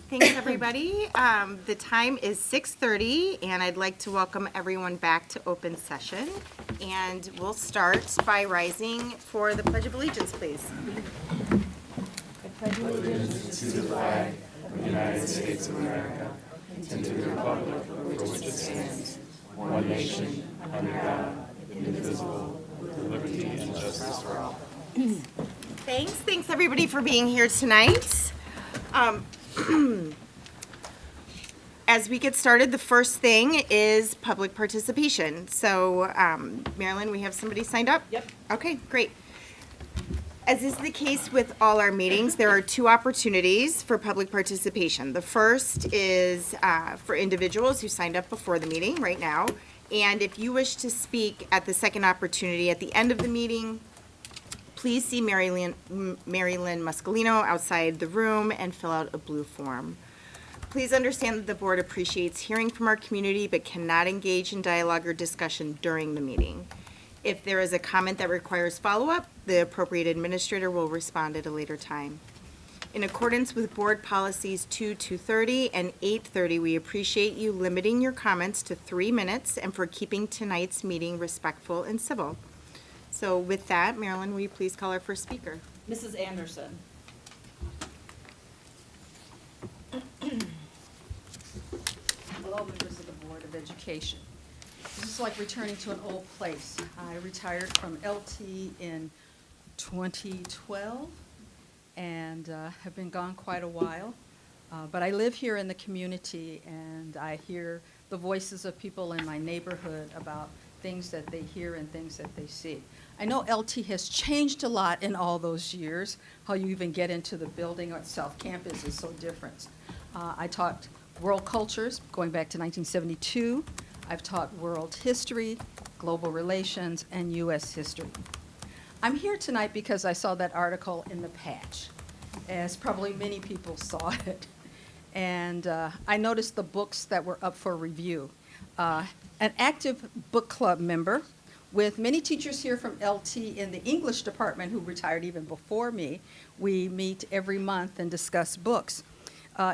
Thanks, everybody. The time is 6:30, and I'd like to welcome everyone back to open session. And we'll start by rising for the Pledge of Allegiance, please. I pledge allegiance to the flag of the United States of America and to the republic for which it stands, one nation, under God, indivisible, with liberty and justice for all. Thanks everybody for being here tonight. As we get started, the first thing is public participation. So, Marilyn, we have somebody signed up? Yep. Okay, great. As is the case with all our meetings, there are two opportunities for public participation. The first is for individuals who signed up before the meeting right now. And if you wish to speak at the second opportunity at the end of the meeting, please see Mary Lynn Muscolino outside the room and fill out a blue form. Please understand that the board appreciates hearing from our community but cannot engage in dialogue or discussion during the meeting. If there is a comment that requires follow-up, the appropriate administrator will respond at a later time. In accordance with board policies 230 and 830, we appreciate you limiting your comments to 3 minutes and for keeping tonight's meeting respectful and civil. So with that, Marilyn, will you please call our first speaker? Mrs. Anderson. Hello, members of the Board of Education. This is like returning to an old place. I retired from LT in 2012 and have been gone quite a while. But I live here in the community and I hear the voices of people in my neighborhood about things that they hear and things that they see. I know LT has changed a lot in all those years. How you even get into the building itself, campus is so different. I taught world cultures going back to 1972. I've taught world history, global relations, and U.S. history. I'm here tonight because I saw that article in the Patch, as probably many people saw it. And I noticed the books that were up for review. An active book club member with many teachers here from LT in the English department who retired even before me. We meet every month and discuss books.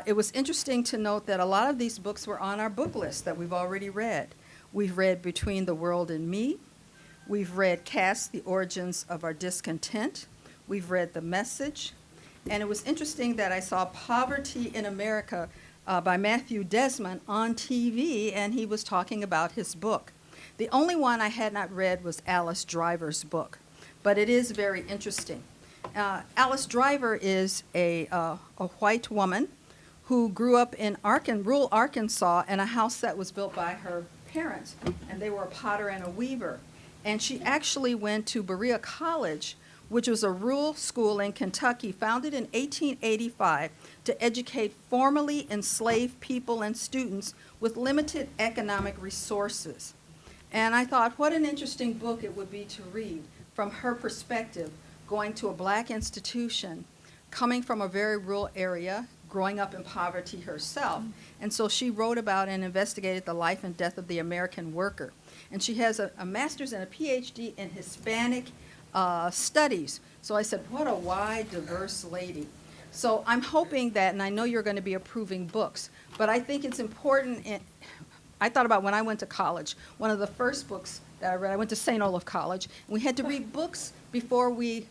It was interesting to note that a lot of these books were on our book list that we've already read. We've read Between the World and Me. We've read Cast, the Origins of Our Discontent. We've read The Message. And it was interesting that I saw Poverty in America by Matthew Desmond on TV, and he was talking about his book. The only one I had not read was Alice Driver's book, but it is very interesting. Alice Driver is a white woman who grew up in rural Arkansas in a house that was built by her parents, and they were a potter and a weaver. And she actually went to Berea College, which was a rural school in Kentucky founded in 1885 to educate formerly enslaved people and students with limited economic resources. And I thought, what an interesting book it would be to read from her perspective, going to a black institution, coming from a very rural area, growing up in poverty herself. And so she wrote about and investigated the life and death of the American worker. And she has a master's and a PhD in Hispanic studies. So I said, what a wide, diverse lady. So I'm hoping that, and I know you're going to be approving books, but I think it's important. I thought about when I went to college, one of the first books that I read, I went to St. Olaf College, and we had to read books before we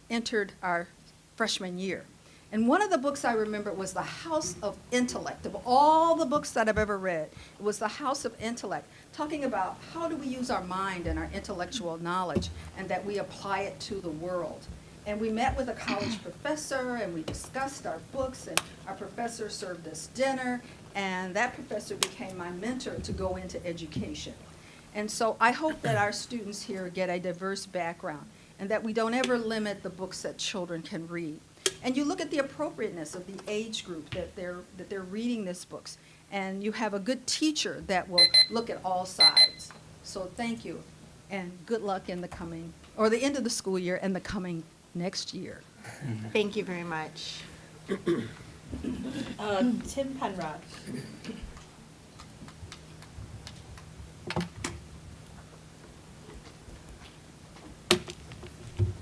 entered our freshman year. And one of the books I remember was The House of Intellect. Of all the books that I've ever read, it was The House of Intellect, talking about how do we use our mind and our intellectual knowledge and that we apply it to the world. And we met with a college professor and we discussed our books, and our professor served us dinner, and that professor became my mentor to go into education. And so I hope that our students here get a diverse background and that we don't ever limit the books that children can read. And you look at the appropriateness of the age group that they're reading these books, and you have a good teacher that will look at all sides. So thank you, and good luck in the coming, or the end of the school year and the coming next year. Thank you very much. Tim Penrod.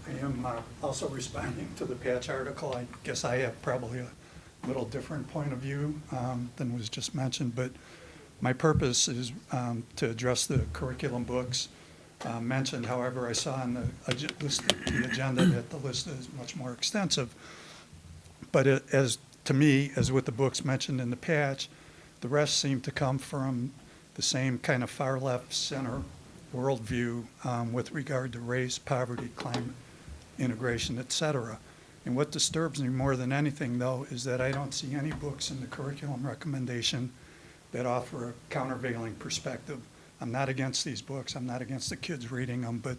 I am also responding to the Patch article. I guess I have probably a little different point of view than was just mentioned, but my purpose is to address the curriculum books mentioned. However, I saw on the agenda that the list is much more extensive. But to me, as with the books mentioned in the Patch, the rest seem to come from the same kind of far left center worldview with regard to race, poverty, climate, integration, etc. And what disturbs me more than anything, though, is that I don't see any books in the curriculum recommendation that offer a countervailing perspective. I'm not against these books. I'm not against the kids reading them, but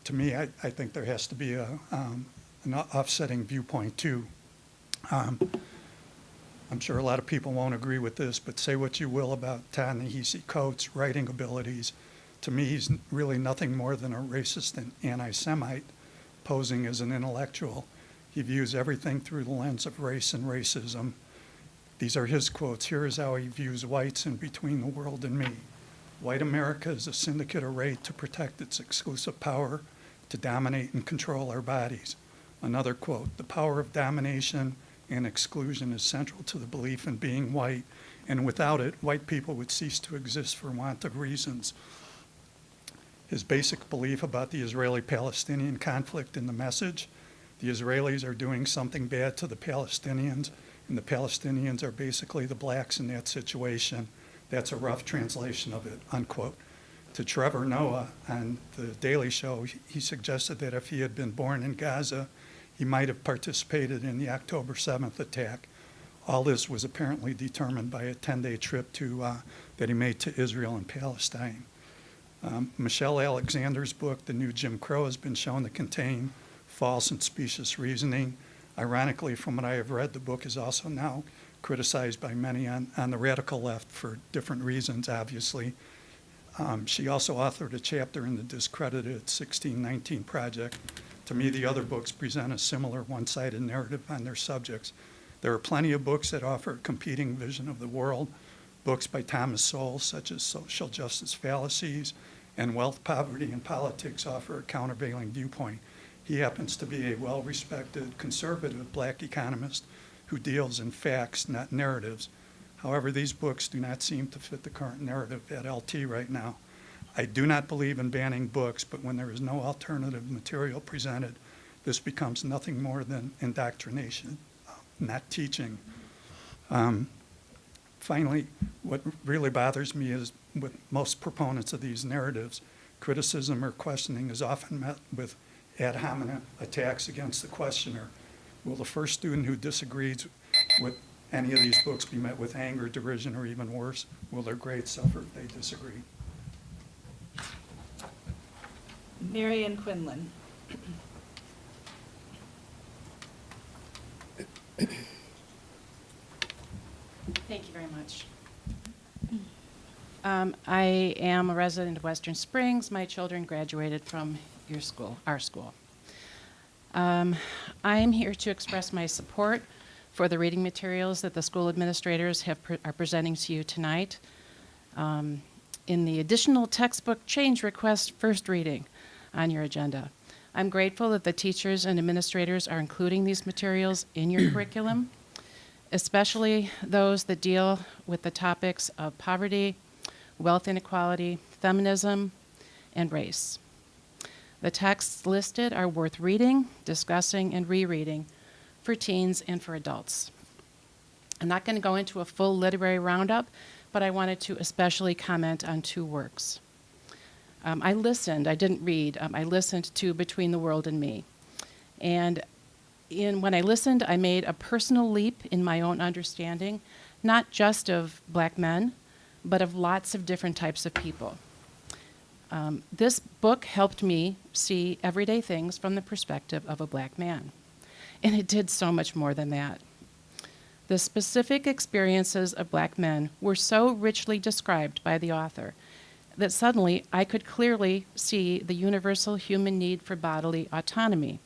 to me, I think there has to be an offsetting viewpoint, too. I'm sure a lot of people won't agree with this, but say what you will about Ta-Nehisi Coates' writing abilities. To me, he's really nothing more than a racist and anti-Semite posing as an intellectual. He views everything through the lens of race and racism. These are his quotes. Here is how he views whites in Between the World and Me. White America is a syndicate arrayed to protect its exclusive power to dominate and control our bodies. Another quote, the power of domination and exclusion is central to the belief in being white, and without it, white people would cease to exist for want of reasons. His basic belief about the Israeli-Palestinian conflict in the message, the Israelis are doing something bad to the Palestinians, and the Palestinians are basically the blacks in that situation. That's a rough translation of it, unquote. To Trevor Noah on The Daily Show, he suggested that if he had been born in Gaza, he might have participated in the October 7th attack. All this was apparently determined by a 10-day trip that he made to Israel and Palestine. Michelle Alexander's book, The New Jim Crow, has been shown to contain false and specious reasoning. Ironically, from what I have read, the book is also now criticized by many on the radical left for different reasons, obviously. She also authored a chapter in the discredited 1619 Project. To me, the other books present a similar one-sided narrative on their subjects. There are plenty of books that offer a competing vision of the world. Books by Thomas Sowell, such as Social Justice Fallacies and Wealth, Poverty, and Politics, offer a countervailing viewpoint. He happens to be a well-respected conservative black economist who deals in facts, not narratives. However, these books do not seem to fit the current narrative at LT right now. I do not believe in banning books, but when there is no alternative material presented, this becomes nothing more than indoctrination, not teaching. Finally, what really bothers me is with most proponents of these narratives, criticism or questioning is often met with ad hominem attacks against the questioner. Will the first student who disagrees with any of these books be met with anger, derision, or even worse? Will their grades suffer if they disagree? Marion Quinlan. Thank you very much. I am a resident of Western Springs. My children graduated from your school, our school. I am here to express my support for the reading materials that the school administrators are presenting to you tonight. In the additional textbook change request first reading on your agenda, I'm grateful that the teachers and administrators are including these materials in your curriculum, especially those that deal with the topics of poverty, wealth inequality, feminism, and race. The texts listed are worth reading, discussing, and rereading for teens and for adults. I'm not going to go into a full literary roundup, but I wanted to especially comment on two works. I listened, I didn't read, I listened to Between the World and Me. And when I listened, I made a personal leap in my own understanding, not just of black men, but of lots of different types of people. This book helped me see everyday things from the perspective of a black man. And it did so much more than that. The specific experiences of black men were so richly described by the author that suddenly I could clearly see the universal human need for bodily autonomy,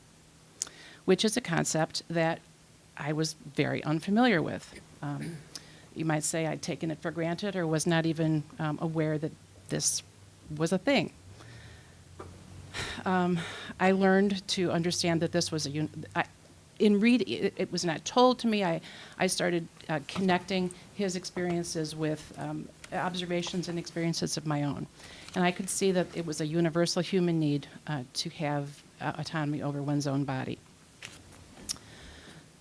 which is a concept that I was very unfamiliar with. You might say I'd taken it for granted or was not even aware that this was a thing. I learned to understand that this was in reading, it was not told to me. I started connecting his experiences with observations and experiences of my own. And I could see that it was a universal human need to have autonomy over one's own body.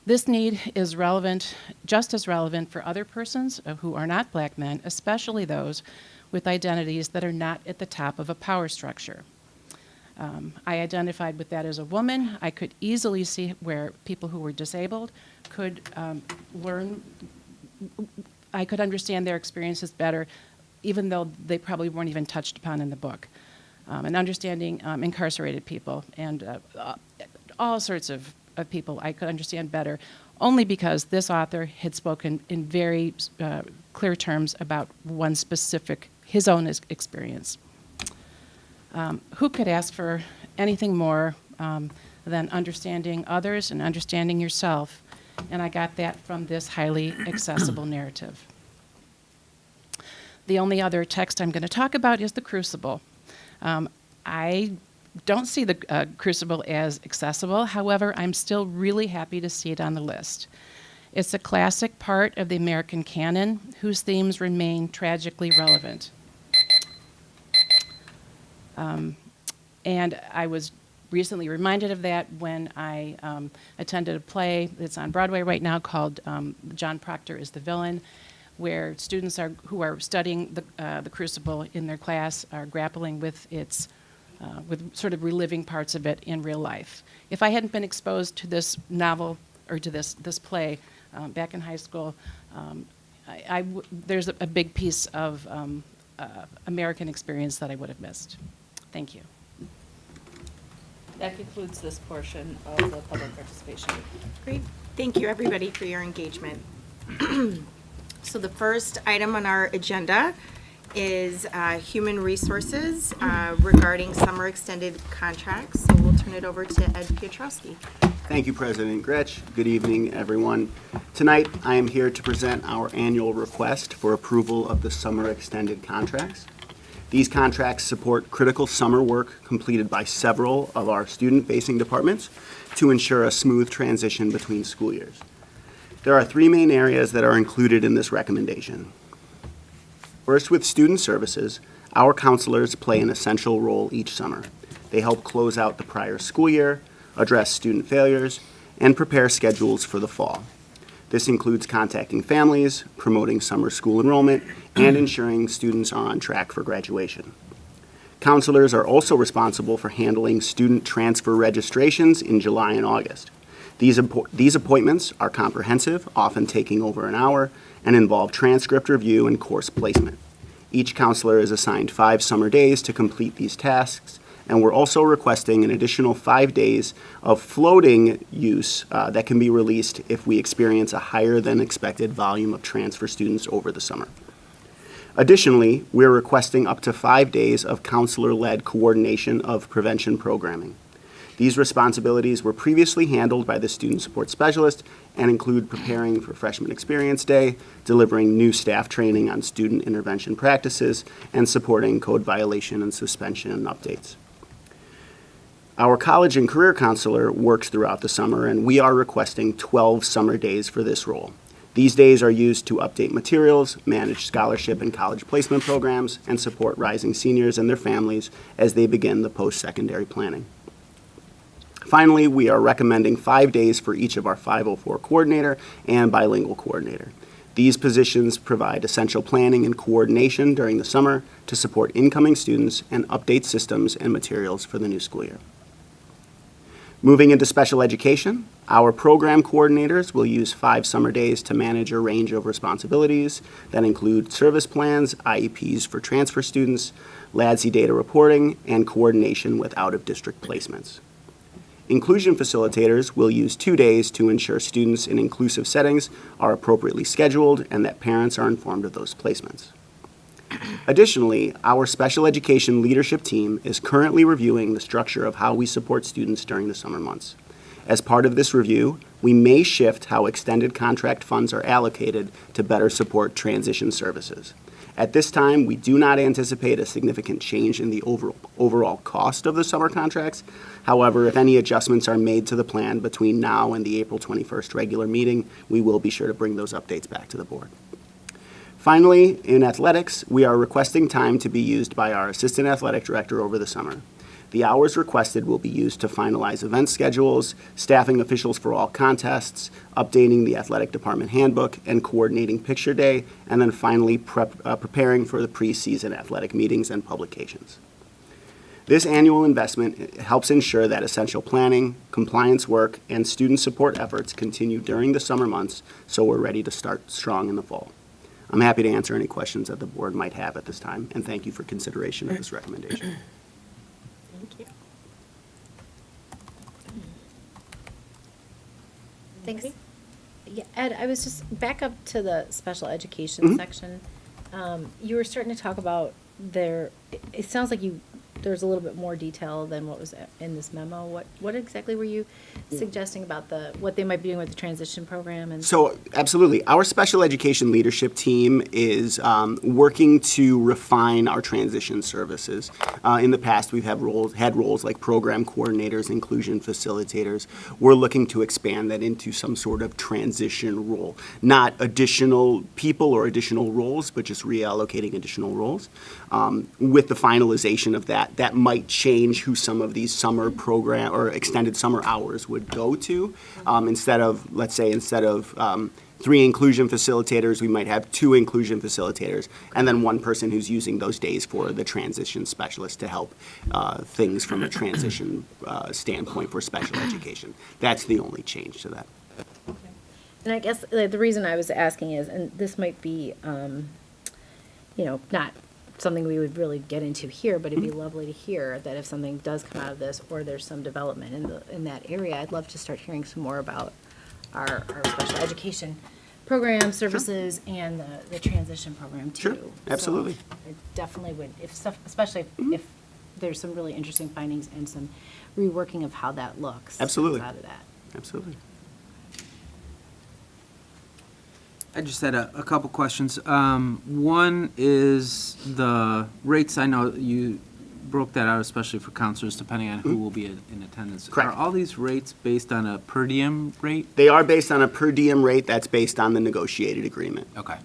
This need is relevant, just as relevant for other persons who are not black men, especially those with identities that are not at the top of a power structure. I identified with that as a woman. I could easily see where people who were disabled could learn. I could understand their experiences better, even though they probably weren't even touched upon in the book. And understanding incarcerated people and all sorts of people I could understand better, only because this author had spoken in very clear terms about one specific, his own experience. Who could ask for anything more than understanding others and understanding yourself? And I got that from this highly accessible narrative. The only other text I'm going to talk about is The Crucible. I don't see The Crucible as accessible. However, I'm still really happy to see it on the list. It's a classic part of the American canon whose themes remain tragically relevant. And I was recently reminded of that when I attended a play that's on Broadway right now called John Proctor is the Villain, where students who are studying the Crucible in their class are grappling with its, with sort of reliving parts of it in real life. If I hadn't been exposed to this novel or to this play back in high school, there's a big piece of American experience that I would have missed. Thank you. That concludes this portion of the public participation. Great. Thank you, everybody, for your engagement. So the first item on our agenda is human resources regarding summer extended contracts. So we'll turn it over to Ed Piotrowski. Thank you, President Gretsch. Good evening, everyone. Tonight, I am here to present our annual request for approval of the summer extended contracts. These contracts support critical summer work completed by several of our student-facing departments to ensure a smooth transition between school years. There are three main areas that are included in this recommendation. First, with student services, our counselors play an essential role each summer. They help close out the prior school year, address student failures, and prepare schedules for the fall. This includes contacting families, promoting summer school enrollment, and ensuring students are on track for graduation. Counselors are also responsible for handling student transfer registrations in July and August. These appointments are comprehensive, often taking over an hour, and involve transcript review and course placement. Each counselor is assigned 5 summer days to complete these tasks, and we're also requesting an additional 5 days of floating use that can be released if we experience a higher than expected volume of transfer students over the summer. Additionally, we're requesting up to 5 days of counselor-led coordination of prevention programming. These responsibilities were previously handled by the student support specialist and include preparing for Freshman Experience Day, delivering new staff training on student intervention practices, and supporting code violation and suspension updates. Our college and career counselor works throughout the summer, and we are requesting 12 summer days for this role. These days are used to update materials, manage scholarship and college placement programs, and support rising seniors and their families as they begin the post-secondary planning. Finally, we are recommending 5 days for each of our 504 coordinator and bilingual coordinator. These positions provide essential planning and coordination during the summer to support incoming students and update systems and materials for the new school year. Moving into special education, our program coordinators will use 5 summer days to manage a range of responsibilities that include service plans, IEPs for transfer students, LADSI data reporting, and coordination with out-of-district placements. Inclusion facilitators will use 2 days to ensure students in inclusive settings are appropriately scheduled and that parents are informed of those placements. Additionally, our special education leadership team is currently reviewing the structure of how we support students during the summer months. As part of this review, we may shift how extended contract funds are allocated to better support transition services. At this time, we do not anticipate a significant change in the overall cost of the summer contracts. However, if any adjustments are made to the plan between now and the April 21st regular meeting, we will be sure to bring those updates back to the board. Finally, in athletics, we are requesting time to be used by our assistant athletic director over the summer. The hours requested will be used to finalize event schedules, staffing officials for all contests, updating the athletic department handbook, and coordinating picture day, and then finally preparing for the preseason athletic meetings and publications. This annual investment helps ensure that essential planning, compliance work, and student support efforts continue during the summer months, so we're ready to start strong in the fall. I'm happy to answer any questions that the board might have at this time, and thank you for consideration of this recommendation. Thank you. Thanks. Yeah, Ed, I was just back up to the special education section. You were starting to talk about it sounds like there's a little bit more detail than what was in this memo. What exactly were you suggesting about what they might be doing with the transition program? And So, absolutely. Our special education leadership team is working to refine our transition services. In the past, we've had roles like program coordinators, inclusion facilitators. We're looking to expand that into some sort of transition role. Not additional people or additional roles, but just reallocating additional roles. With the finalization of that might change who some of these summer program or extended summer hours would go to. Instead of 3 inclusion facilitators, we might have 2 inclusion facilitators, and then 1 person who's using those days for the transition specialist to help things from a transition standpoint for special education. That's the only change to that. I guess the reason I was asking is, and this might be, not something we would really get into here, but it'd be lovely to hear that if something does come out of this or there's some development in that area, I'd love to start hearing some more about our special education program services and the transition program too. Sure, absolutely. So I definitely would, especially if there's some really interesting findings and some reworking of how that looks. Absolutely. Out of that. Absolutely. I just had a couple questions. One is the rates. I know you broke that out, especially for counselors, depending on who will be in attendance. Correct. Are all these rates based on a per diem rate? They are based on a per diem rate that's based on the negotiated agreement. Okay.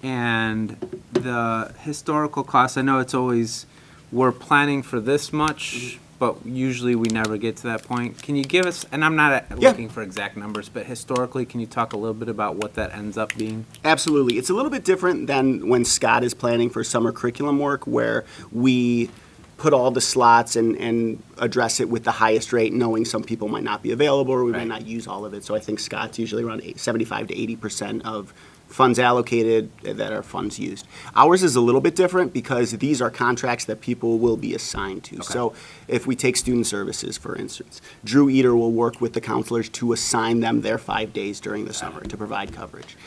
And the historical costs, I know it's always, we're planning for this much, but usually we never get to that point. Can you give us, and I'm not looking for exact numbers, but historically, can you talk a little bit about what that ends up being? Absolutely. It's a little bit different than when Scott is planning for summer curriculum work, where we put all the slots and address it with the highest rate, knowing some people might not be available or we might not use all of it. So I think Scott's usually around 75 to 80% of funds allocated that are funds used. Ours is a little bit different because these are contracts that people will be assigned to. Okay. So if we take student services, for instance, Drew Eater will work with the counselors to assign them their 5 days during the summer to provide coverage.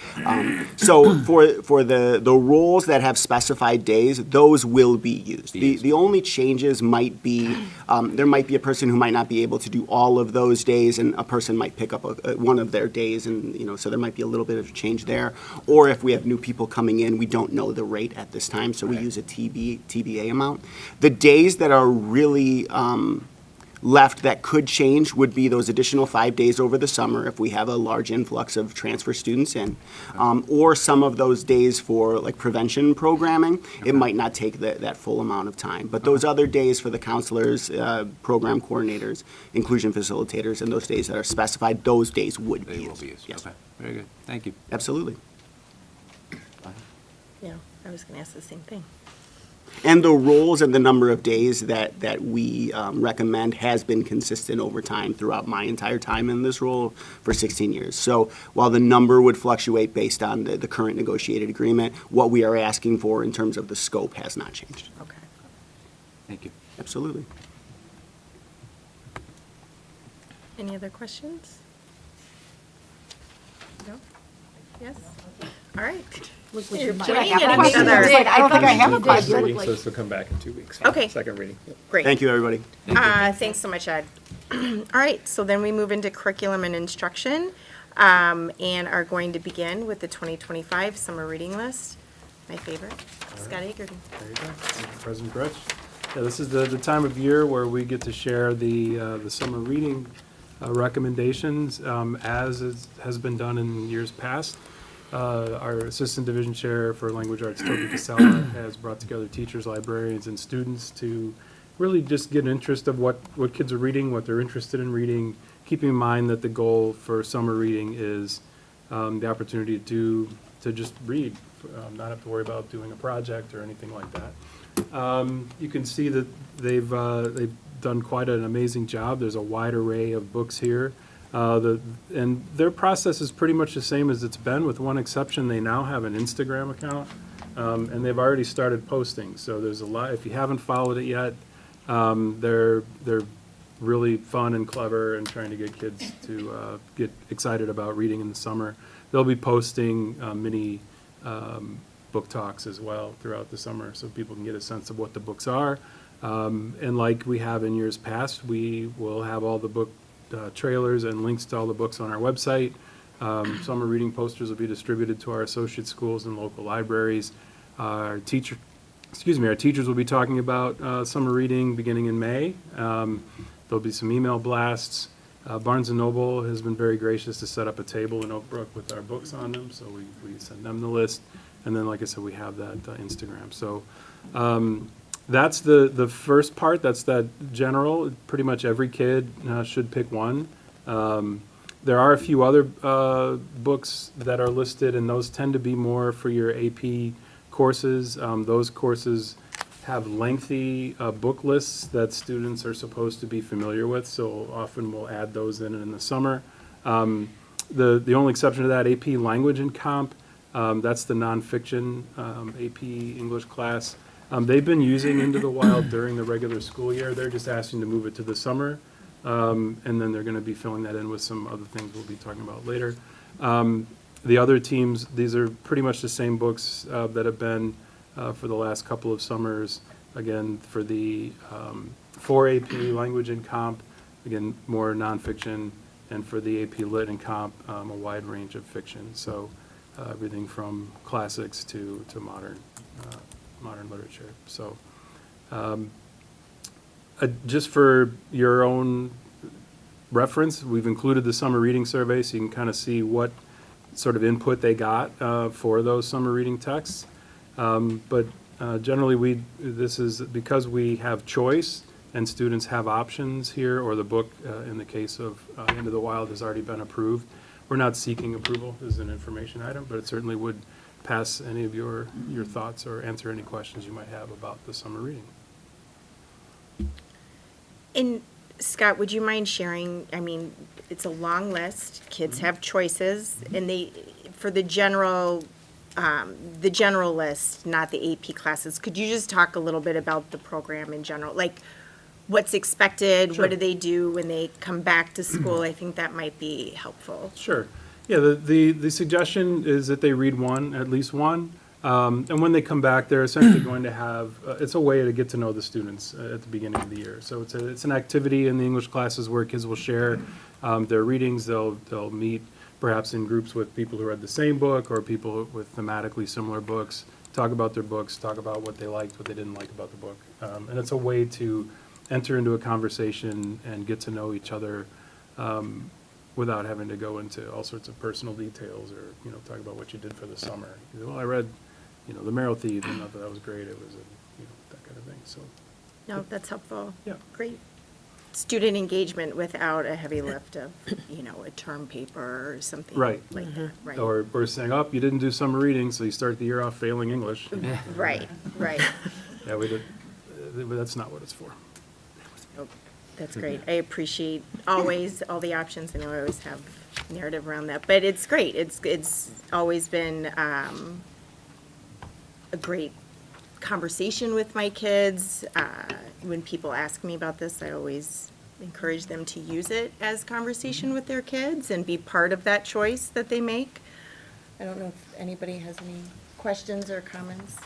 So for the roles that have specified days, those will be used. The only changes might be, there might be a person who might not be able to do all of those days, and a person might pick up one of their days, and so there might be a little bit of change there. Or if we have new people coming in, we don't know the rate at this time, so we use a TBA amount. The days that are really left that could change would be those additional 5 days over the summer if we have a large influx of transfer students in, or some of those days for like prevention programming. It might not take that full amount of time. But those other days for the counselors, program coordinators, inclusion facilitators, and those days that are specified, those days would be They used. will be used. Yes. Okay, very good. Thank you. Absolutely. Yeah, I was going to ask the same thing. And the roles and the number of days that we recommend has been consistent over time throughout my entire time in this role for 16 years. So while the number would fluctuate based on the current negotiated agreement, what we are asking for in terms of the scope has not changed. Okay. Thank you. Absolutely. Any other questions? No? Yes? All right. Look what you're Jane buying. and another- I don't think I have a You did. question. You look Reading, like- so this will come back in 2 weeks. Okay. Second reading. Yep. Great. Thank you, everybody. Thanks so much, Ed. All right, so then we move into curriculum and instruction, and are going to begin with the 2025 summer reading list. My favorite, Scott Agerty. There you go. Thank you, President Gretsch. Yeah, this is the time of year where we get to share the summer reading recommendations, has been done in years past. Our Assistant Division Chair for Language Arts, Toby Casella, has brought together teachers, librarians, and students to really just get an interest of what kids are reading, what they're interested in reading, keeping in mind that the goal for summer reading is the opportunity to just read, not have to worry about doing a project or anything like that. You can see that they've done quite an amazing job. There's a wide array of books here. And their process is pretty much the same as it's been, with one exception. They now have an Instagram account, and they've already started posting. So there's a lot. If you haven't followed it yet, they're really fun and clever and trying to get kids to get excited about reading in the summer. They'll be posting mini book talks as well throughout the summer, so people can get a sense of what the books are. And like we have in years past, we will have all the book trailers and links to all the books on our website. Summer reading posters will be distributed to our associate schools and local libraries. Our teachers will be talking about summer reading beginning in May. There'll be some email blasts. Barnes & Noble has been very gracious to set up a table in Oak Brook with our books on them, so we send them the list. And then, like I said, we have that Instagram. So that's the first part. That's that general. Pretty much every kid should pick one. There are a few other books that are listed, and those tend to be more for your AP courses. Those courses have lengthy book lists that students are supposed to be familiar with, so often we'll add those in the summer. The only exception to that, AP Language and Comp, that's the nonfiction AP English class. They've been using Into the Wild during the regular school year. They're just asking to move it to the summer, and then they're going to be filling that in with some other things we'll be talking about later. The other teams, these are pretty much the same books that have been for the last couple of summers. Again, for the 4 AP Language and Comp, again, more nonfiction, and for the AP Lit and Comp, a wide range of fiction. So everything from classics to modern literature. So just for your own reference, we've included the summer reading survey so you can kind of see what sort of input they got for those summer reading texts. But generally, this is because we have choice and students have options here, or the book, in the case of Into the Wild, has already been approved. We're not seeking approval as an information item, but it certainly would pass any of your thoughts or answer any questions you might have about the summer reading. And Scott, would you mind sharing, I mean, it's a long list, kids have choices, and for the general list, not the AP classes, could you just talk a little bit about the program in general? Like, what's expected, Sure. What do they do when they come back to school? I think that might be helpful. Sure. Yeah, the suggestion is that they read at least one. And when they come back, they're essentially going to have, it's a way to get to know the students at the beginning of the year. So it's an activity in the English classes where kids will share their readings. They'll meet perhaps in groups with people who read the same book or people with thematically similar books, talk about their books, talk about what they liked, what they didn't like about the book. And it's a way to enter into a conversation and get to know each other without having to go into all sorts of personal details or, talk about what you did for the summer. Well, I read, The Marrow Thieves, and I thought that was great. It was, that kind of thing. So, No, that's helpful. Yeah. Great. Student engagement without a heavy lift of, a term paper or something Right. like that, right? Or saying, oh, you didn't do summer reading, so you start the year off failing English. Right. Yeah, we did. That's not what it's for. Oh, that's great. I appreciate always all the options. I know I always have narrative around that, but it's great. It's always been a great conversation with my kids. When people ask me about this, I always encourage them to use it as conversation with their kids and be part of that choice that they make. I don't know if anybody has any questions or comments.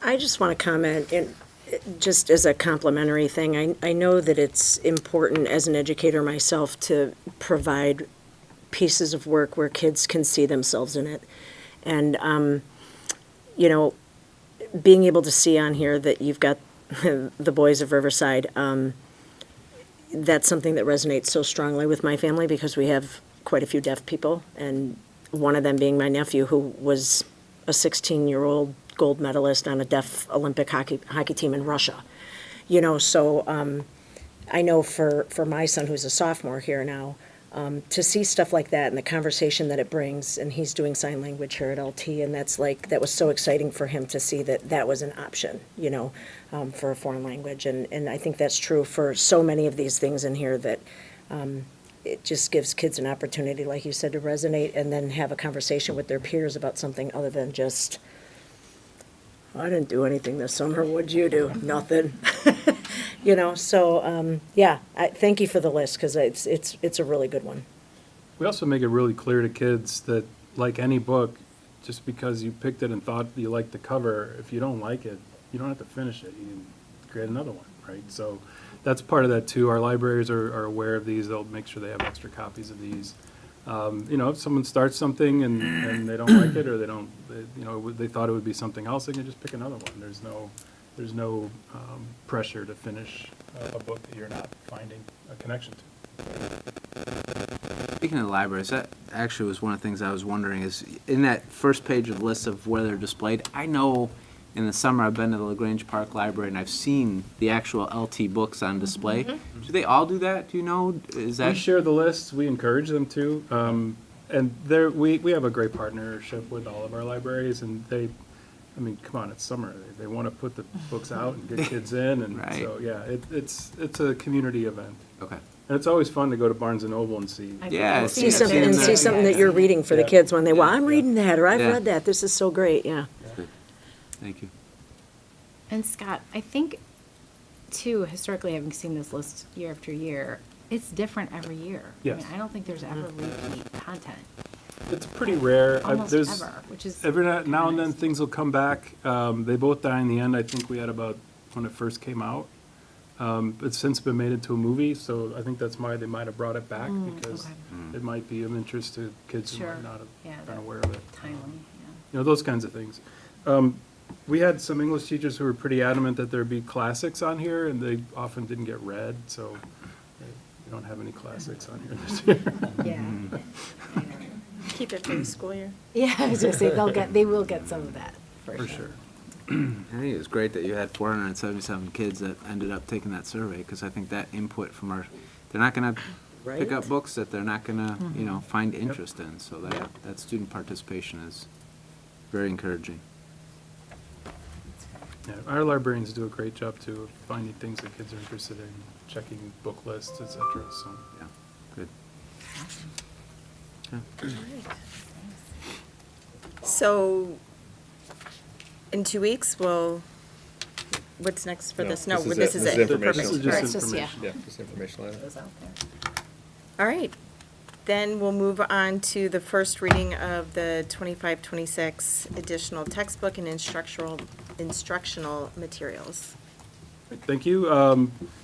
I just want to comment, just as a complimentary thing, I know that it's important as an educator myself to provide pieces of work where kids can see themselves in it. And, being able to see on here that you've got the boys of Riverside, that's something that resonates so strongly with my family because we have quite a few deaf people, and one of them being my nephew, who was a 16-year-old gold medalist on a deaf Olympic hockey team in Russia. You know, so I know for my son, who's a sophomore here now, to see stuff like that and the conversation that it brings, and he's doing sign language here at LT, and that was so exciting for him to see that was an option, you know, for a foreign language. And I think that's true for so many of these things in here that it just gives kids an opportunity, like you said, to resonate and then have a conversation with their peers about something other than just, I didn't do anything this summer, what'd you do? Nothing. You know, so, yeah, thank you for the list, because it's a really good one. We also make it really clear to kids that, like any book, just because you picked it and thought you liked the cover, if you don't like it, you don't have to finish it. You can create another one, right? So that's part of that too. Our libraries are aware of these. They'll make sure they have extra copies of these. You know, if someone starts something and they don't like it, or they thought it would be something else, they can just pick another one. There's no pressure to finish a book that you're not finding a connection to. Speaking of the libraries, that actually was one of the things I was wondering is, in that first page of the list of where they're displayed, I know in the summer I've been to the LaGrange Park Library and I've seen the actual LT books on display. Mm-hmm. Do they all do that? Do you know? Is that? We share the lists. We encourage them to. And we have a great partnership with all of our libraries, and I mean, come on, it's summer. They want to put the books out and get kids in, and Right. so yeah, it's a community event. Okay. And it's always fun to go to Barnes and Noble and see. Yeah, See I've seen something that. that you're reading for the Yeah. kids when they, well, I'm reading that, or I've Yeah. read that, this is so great, yeah. Thank you. And Scott, I think, too, historically, having seen this list year after year, it's different every year. Yes. I mean, I don't think there's ever repeat content, It's pretty rare. almost There's ever, which is. every now and then nice. things will come back. They both die in the end. I think we had about when it first came out. It's since been made into a movie, so I think that's why they might have brought it back, because okay. it might be of interest to kids who Sure. might not Yeah, have been that- aware of it. Timely, You know, those kinds of things. We had some English teachers who were pretty adamant that there be classics on here, and they often didn't get read, so we don't have any classics on here this year. yeah. Keep it for the school year. Yeah, I was gonna say, they will get some of that, for For sure. sure. I think it's great that you had 477 kids that ended up taking that survey, because I think that input from they're not going to pick up Right? books that they're not going to, find interest in. So Yep. that student participation is very encouraging. Yeah, our librarians do a great job too of finding things that kids are interested in, checking book lists, et cetera, so. Yeah, good. So, in 2 weeks, what's next for this? No, this is it. This Perfect. is All just right. information. Yeah, just informational item. Goes out there. All right. Then we'll move on to the first reading of the 25-26 additional textbook and instructional materials. Thank you.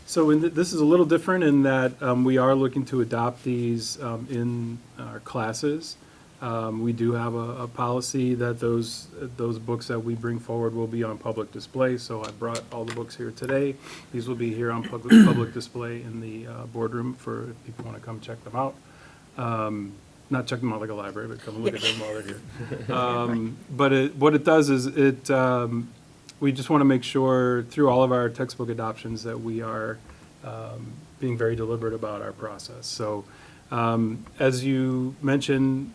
So this is a little different in that we are looking to adopt these in our classes. We do have a policy that those books that we bring forward will be on public display. So I brought all the books here today. These will be here on public display in the boardroom for if people want to come check them out. Not check them out like a library, but come look at them while they're here. But what it does is we just want to make sure through all of our textbook adoptions that we are being very deliberate about our process. So as you mentioned,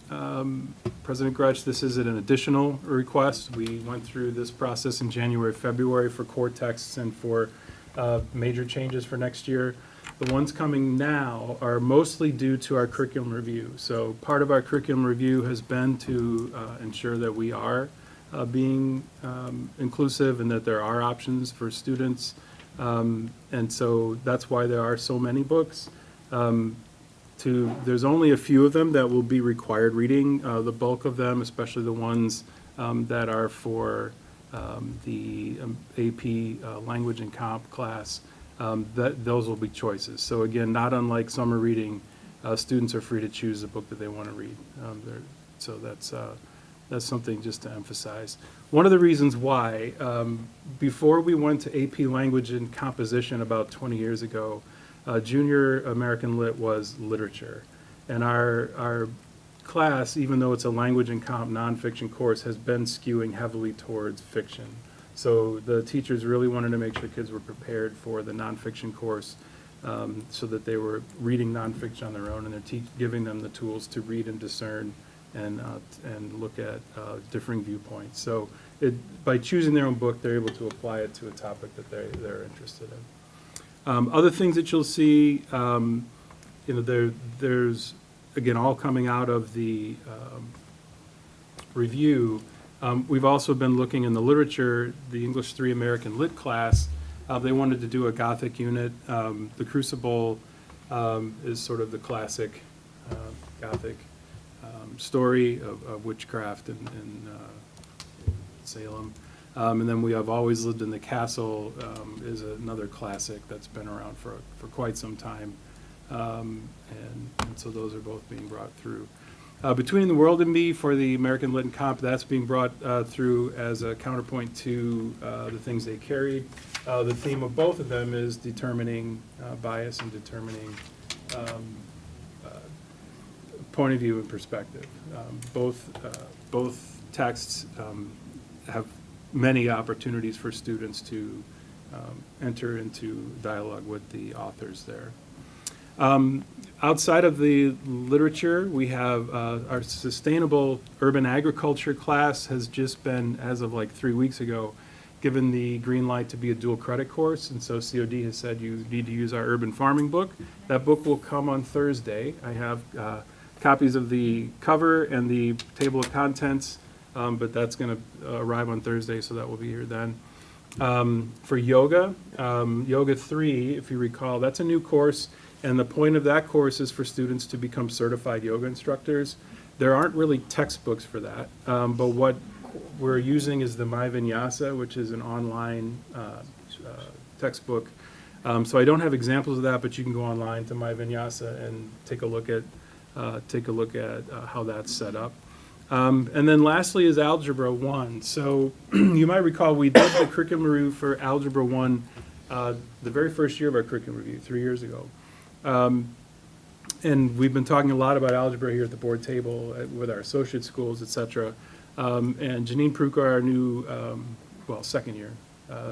President Gretsch, this is an additional request. We went through this process in January, February for core texts and for major changes for next year. The ones coming now are mostly due to our curriculum review. So part of our curriculum review has been to ensure that we are being inclusive and that there are options for students. And so that's why there are so many books. There's only a few of them that will be required reading. The bulk of them, especially the ones that are for the AP Language and Comp class, those will be choices. So again, not unlike summer reading, students are free to choose the book that they want to read. So that's That's something just to emphasize. One of the reasons why, before we went to AP Language and Composition about 20 years ago, Junior American Lit was literature. And our class, even though it's a language and comp nonfiction course, has been skewing heavily towards fiction. So the teachers really wanted to make sure kids were prepared for the nonfiction course, so that they were reading nonfiction on their own, and they're giving them the tools to read and discern and look at differing viewpoints. So by choosing their own book, they're able to apply it to a topic that they're interested in. Other things that you'll see, there's, again, all coming out of the review. We've also been looking in the literature, the English 3 American Lit class. They wanted to do a Gothic unit. The Crucible is sort of the classic Gothic story of witchcraft in Salem. And then we have Always Lived in the Castle is another classic that's been around for quite some time. And so those are both being brought through. Between the World and Me for the American Lit and Comp, that's being brought through as a counterpoint to the things they carried. The theme of both of them is determining bias and determining point of view and perspective. Both texts have many opportunities for students to enter into dialogue with the authors there. Outside of the literature, we have our sustainable urban agriculture class has just been, as of like 3 weeks ago, given the green light to be a dual credit course, and so COD has said you need to use our urban farming book. That book will come on Thursday. I have copies of the cover and the table of contents, but that's going to arrive on Thursday, so that will be here then. For yoga, Yoga 3, if you recall, that's a new course, and the point of that course is for students to become certified yoga instructors. There aren't really textbooks for that, but what we're using is the My Vinyasa, which is an online textbook. So I don't have examples of that, but you can go online to My Vinyasa and take a look at how that's set up. And then lastly is Algebra 1. So you might recall we did the curriculum review for Algebra 1 the very first year of our curriculum review, 3 years ago. And we've been talking a lot about algebra here at the board table with our associate schools, et cetera. And Janine Pruka, our new, second year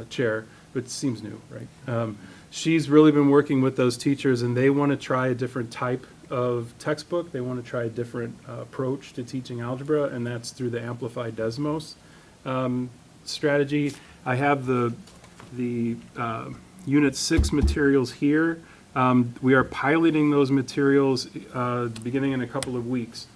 chair, but seems new, right? She's really been working with those teachers, and they want to try a different type of textbook. They want to try a different approach to teaching algebra, and that's through the Amplified Desmos strategy. I have the Unit 6 materials here. We are piloting those materials beginning in a couple of weeks.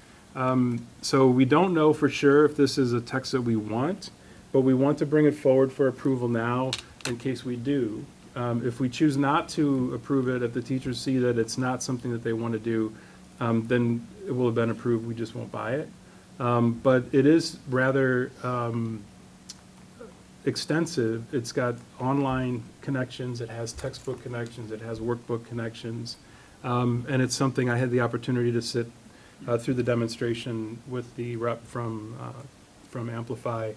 So we don't know for sure if this is a text that we want, but we want to bring it forward for approval now in case we do. If we choose not to approve it, if the teachers see that it's not something that they want to do, then it will have been approved, we just won't buy it. But it is rather extensive. It's got online connections, it has textbook connections, it has workbook connections, and it's something I had the opportunity to sit through the demonstration with the rep from Amplify,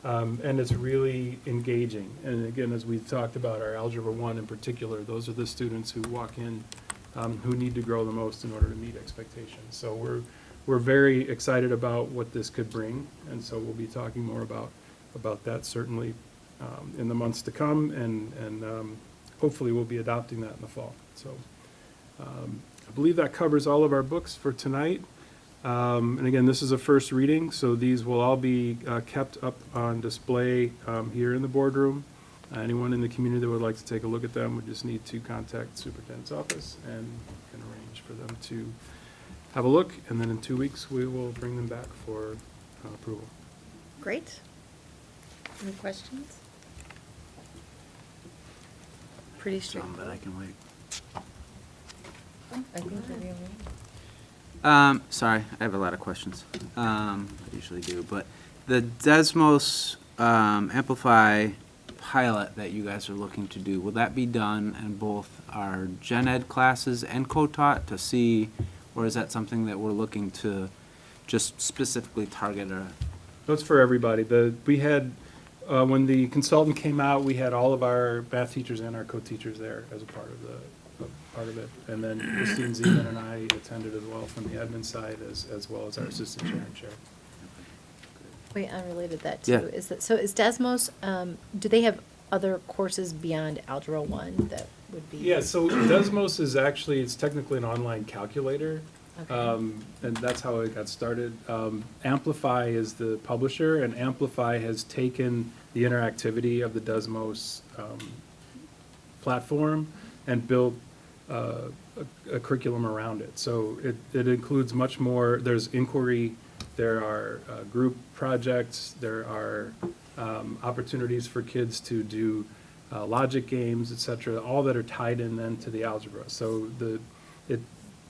and it's really engaging. And again, as we've talked about, our Algebra 1 in particular, those are the students who walk in who need to grow the most in order to meet expectations. So we're very excited about what this could bring, and so we'll be talking more about that certainly in the months to come, and hopefully we'll be adopting that in the fall. So I believe that covers all of our books for tonight. And again, this is a first reading, so these will all be kept up on display here in the boardroom. Anyone in the community that would like to take a look at them would just need to contact the superintendent's office and can arrange for them to have a look, and then in 2 weeks we will bring them back for approval. Great. Any questions? Pretty strict. But I can wait. I think you're the only. Sorry, I have a lot of questions. I usually do, but the Desmos Amplify pilot that you guys are looking to do, will that be done in both our gen ed classes and co-taught to see, or is that something that we're looking to just specifically target No, it's for everybody. We had, when the consultant came out, we had all of our math teachers and our co-teachers there as a part of it. And then Christine Zeman and I attended as well from the admin side, as well as our assistant chair and chair. Wait, unrelated that too. Yeah. So is Desmos, do they have other courses beyond Algebra 1 that would be? Yeah, so Desmos is actually, it's technically an online calculator. Okay. And that's how it got started. Amplify is the publisher, and Amplify has taken the interactivity of the Desmos platform and built a curriculum around it. So it includes much more. There's inquiry, there are group projects, there are opportunities for kids to do logic games, et cetera, all that are tied in then to the algebra. So it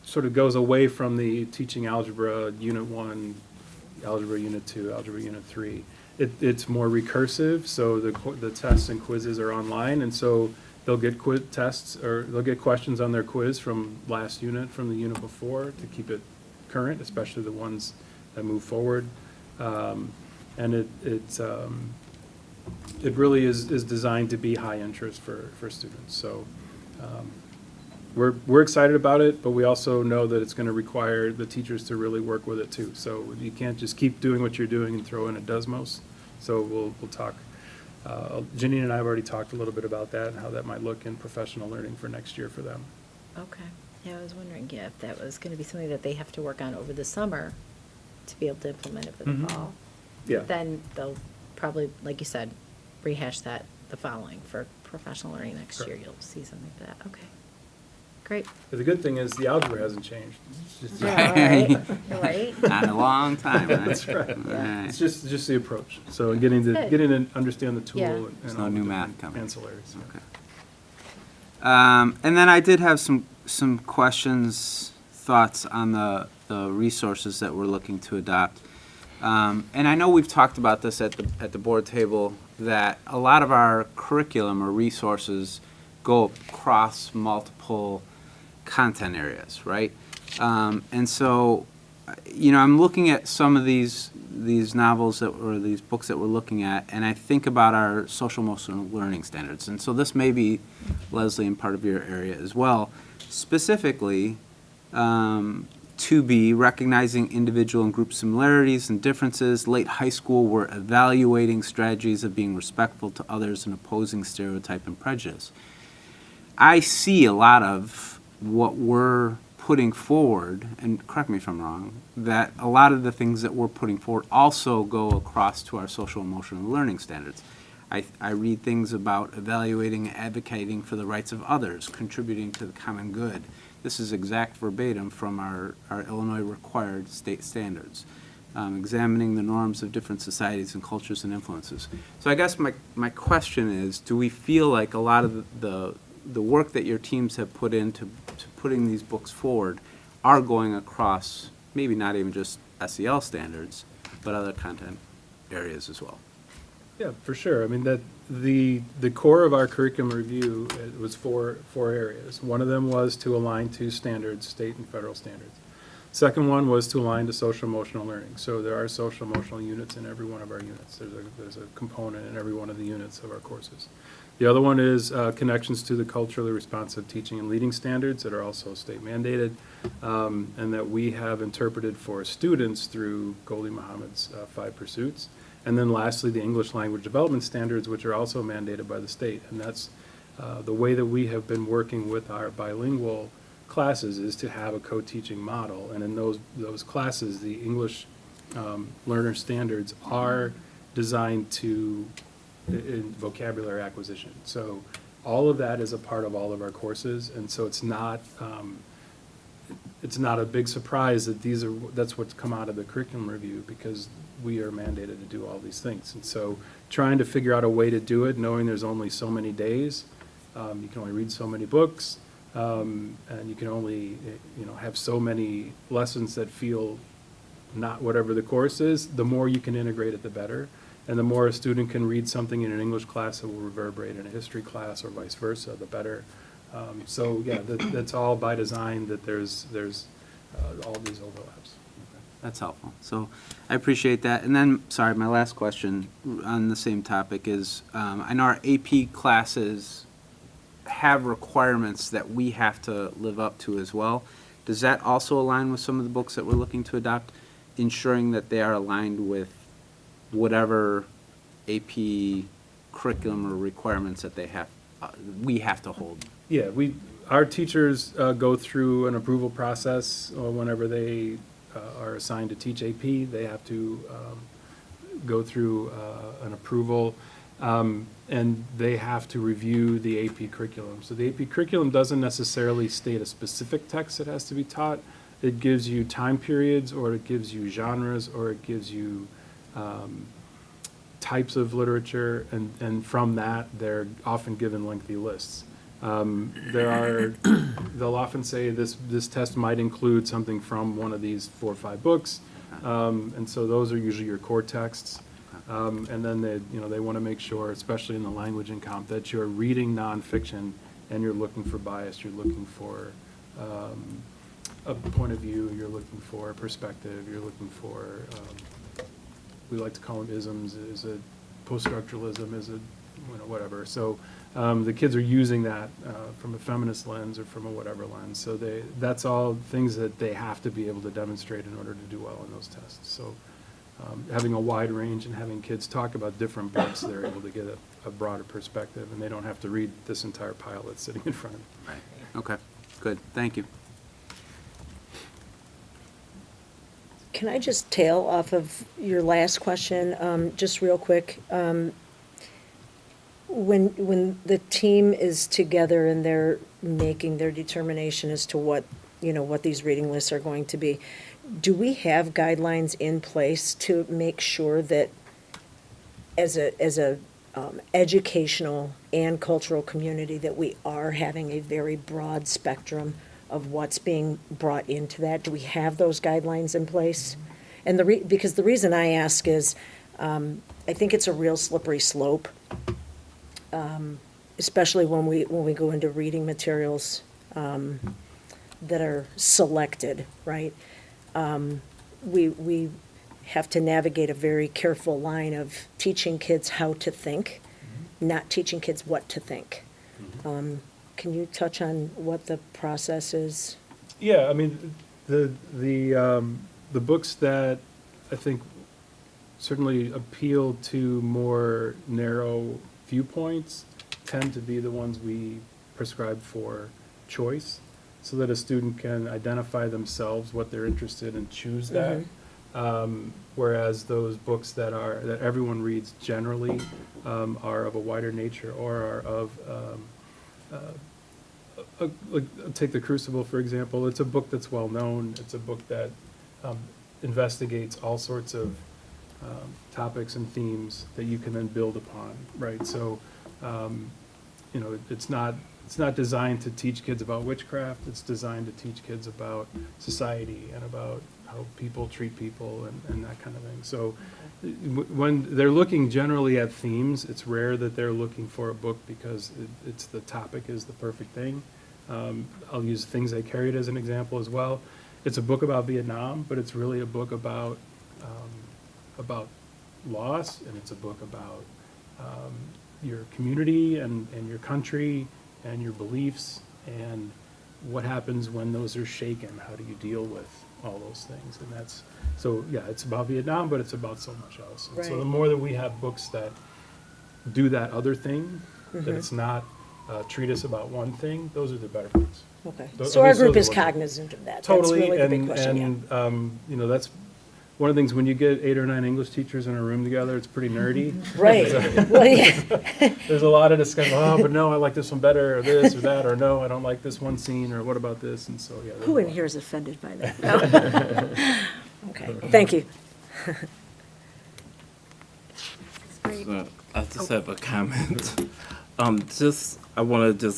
sort of goes away from the teaching algebra unit 1, algebra unit 2, algebra unit 3. It's more recursive, so the tests and quizzes are online, and so they'll get tests, or they'll get questions on their quiz from last unit, from the unit before, to keep it current, especially the ones that move forward. And it really is designed to be high interest for students. So we're excited about it, but we also know that it's going to require the teachers to really work with it too. So you can't just keep doing what you're doing and throw in a Desmos. So we'll talk. Janine and I have already talked a little bit about that and how that might look in professional learning for next year for them. Okay. Yeah, I was wondering, yeah, if that was going to be something that they have to work on over the summer to be able to implement it for the Mhm. fall. Yeah. Then they'll probably, like you said, rehash that the following for professional learning next year. Correct. You'll see something like that. Okay. Great. But the good thing is the algebra hasn't changed. It's just- Yeah, right. Not in a long time. That's right. All right. It's just the approach. So getting Good. to understand the tool Yeah. and There's all no the new different math coming. ancillaries. Okay. And then I did have some questions, thoughts on the resources that we're looking to adopt. And I know we've talked about this at the board table, that a lot of our curriculum or resources go across multiple content areas, right? And so, I'm looking at some of these novels or these books that we're looking at, and I think about our social emotional learning standards. And so this may be, Leslie, in part of your area as well. Specifically, 2B, recognizing individual and group similarities and differences. Late high school, we're evaluating strategies of being respectful to others and opposing stereotype and prejudice. I see a lot of what we're putting forward, and correct me if I'm wrong, that a lot of the things that we're putting forward also go across to our social emotional learning standards. I read things about evaluating and advocating for the rights of others, contributing to the common good. This is exact verbatim from our Illinois required state standards. Examining the norms of different societies and cultures and influences. So I guess my question is, do we feel like a lot of the work that your teams have put into putting these books forward are going across maybe not even just SEL standards, but other content areas as well? Yeah, for sure. I mean, that the core of our curriculum review was four areas. One of them was to align to standards, state and federal standards. Second one was to align to social emotional learning. So there are social emotional units in every one of our units. There's a component in every one of the units of our courses. The other one is connections to the culturally responsive teaching and leading standards that are also state mandated, and that we have interpreted for students through Goldie Muhammad's 5 Pursuits. And then lastly, the English language development standards, which are also mandated by the state. And that's the way that we have been working with our bilingual classes, is to have a co-teaching model. And in those classes, the English learner standards are designed to in vocabulary acquisition. So all of that is a part of all of our courses, and so it's not a big surprise that that's what's come out of the curriculum review, because we are mandated to do all these things. And so trying to figure out a way to do it, knowing there's only so many days, you can only read so many books, and you can only have so many lessons that feel not whatever the course is. The more you can integrate it, the better. And the more a student can read something in an English class that will reverberate in a history class or vice versa, the better. So yeah, that's all by design, that there's all these overlaps. That's helpful. So I appreciate that. And then, sorry, my last question on the same topic is, I know our AP classes have requirements that we have to live up to as well. Does that also align with some of the books that we're looking to adopt, ensuring that they are aligned with whatever AP curriculum or requirements that they have, we have to hold? Yeah, our teachers go through an approval process whenever they are assigned to teach AP. They have to go through an approval, and they have to review the AP curriculum. So the AP curriculum doesn't necessarily state a specific text that has to be taught. It gives you time periods, or it gives you genres, or it gives you types of literature, and from that, they're often given lengthy lists. They'll often say this test might include something from one of these 4 or 5 books, and so those are usually your core texts. And then they want to make sure, especially in the language and comp, that you're reading nonfiction and you're looking for bias, you're looking for a point of view, you're looking for a perspective, you're looking for, we like to call them isms, is it post-structuralism, is it, whatever. So the kids are using that from a feminist lens or from a whatever lens. So that's all things that they have to be able to demonstrate in order to do well in those tests. So having a wide range and having kids talk about different books, they're able to get a broader perspective, and they don't have to read this entire pile that's sitting in front of them. Right. Okay, good. Thank you. Can I just tail off of your last question, just real quick? When the team is together and they're making their determination as to what these reading lists are going to be, do we have guidelines in place to make sure that as a educational and cultural community that we are having a very broad spectrum of what's being brought into that? Do we have those guidelines in place? And because the reason I ask is, I think it's a real slippery slope, especially when we go into reading materials that are selected, right? We have to navigate a very careful line of teaching kids how to think, not teaching kids what to think. Can you touch on what the process is? Yeah, I mean, the books that I think certainly appeal to more narrow viewpoints tend to be the ones we prescribe for choice, so that a student can identify themselves what they're interested in and choose that. Whereas those books that everyone reads generally are of a wider nature, or are of take The Crucible, for example. It's a book that's well known. It's a book that investigates all sorts of topics and themes that you can then build upon, right? So, it's not designed to teach kids about witchcraft. It's designed to teach kids about society and about how people treat people and that kind of thing. So when they're looking generally at themes, it's rare that they're looking for a book because the topic is the perfect thing. I'll use Things I Carried as an example as well. It's a book about Vietnam, but it's really a book about loss, and it's a book about your community and your country and your beliefs, and what happens when those are shaken. How do you deal with all those things? And it's about Vietnam, but it's about so much else. And so the more that we have books that do that other thing, that it's not a treatise about one thing, those are the better books. Okay, so our group is cognizant of that. Totally, That's really the big question, and that's one of the things, when you get 8 or 9 English teachers in a room together, it's pretty nerdy. Right. Well, yeah. There's a lot of discussion, but no, I like this one better, or this or that, or no, I don't like this one scene, or what about this, and so, yeah. Who in here is offended by that? Okay, thank you. I just have a comment. I want to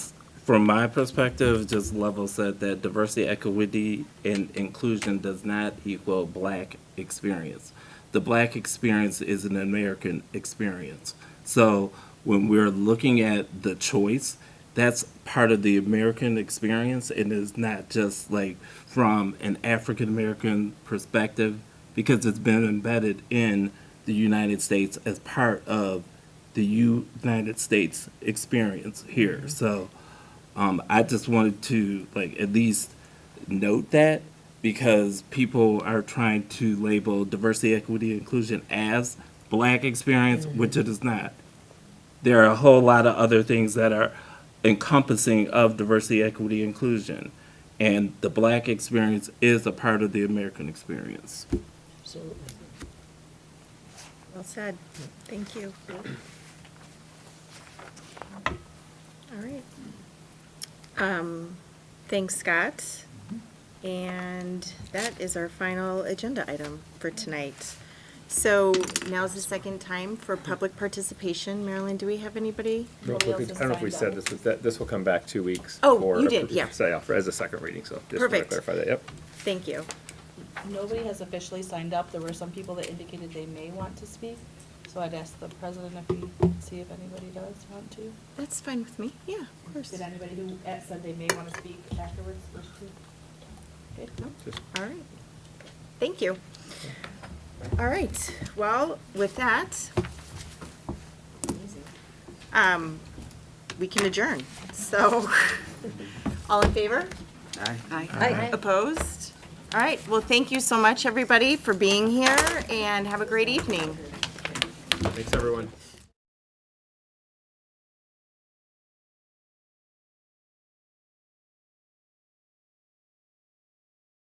from my perspective, just level set that diversity, equity, and inclusion does not equal Black experience. The Black experience is an American experience. So when we're looking at the choice, that's part of the American experience, and it's not just like from an African American perspective because it's been embedded in the United States as part of the United States experience here. So I just wanted to at least note that, because people are trying to label diversity, equity, inclusion as Black experience, which it is not. There are a whole lot of other things that are encompassing of diversity, equity, inclusion. And the Black experience is a part of the American experience. Absolutely. Well said. Thank you. All right. Thanks, Scott. And that is our final agenda item for tonight. So now's the second time for public participation. Marilyn, do we have anybody? Real quick, I don't know if we said this, but this will come back 2 weeks. Oh, for you did, yeah. as a second reading, so just want to Perfect. clarify that, yep. Thank you. Nobody has officially signed up. There were some people that indicated they may want to speak. So I'd ask the president if he, see if anybody does want to. That's fine with me. Yeah, of course. Did anybody who said they may want to speak afterwards wish to? Okay, no? All right. Thank you. All right. Well, with that, we can adjourn. So, all in favor? Aye. Opposed? All right. Well, thank you so much, everybody, for being here, and have a great evening. Thanks, everyone.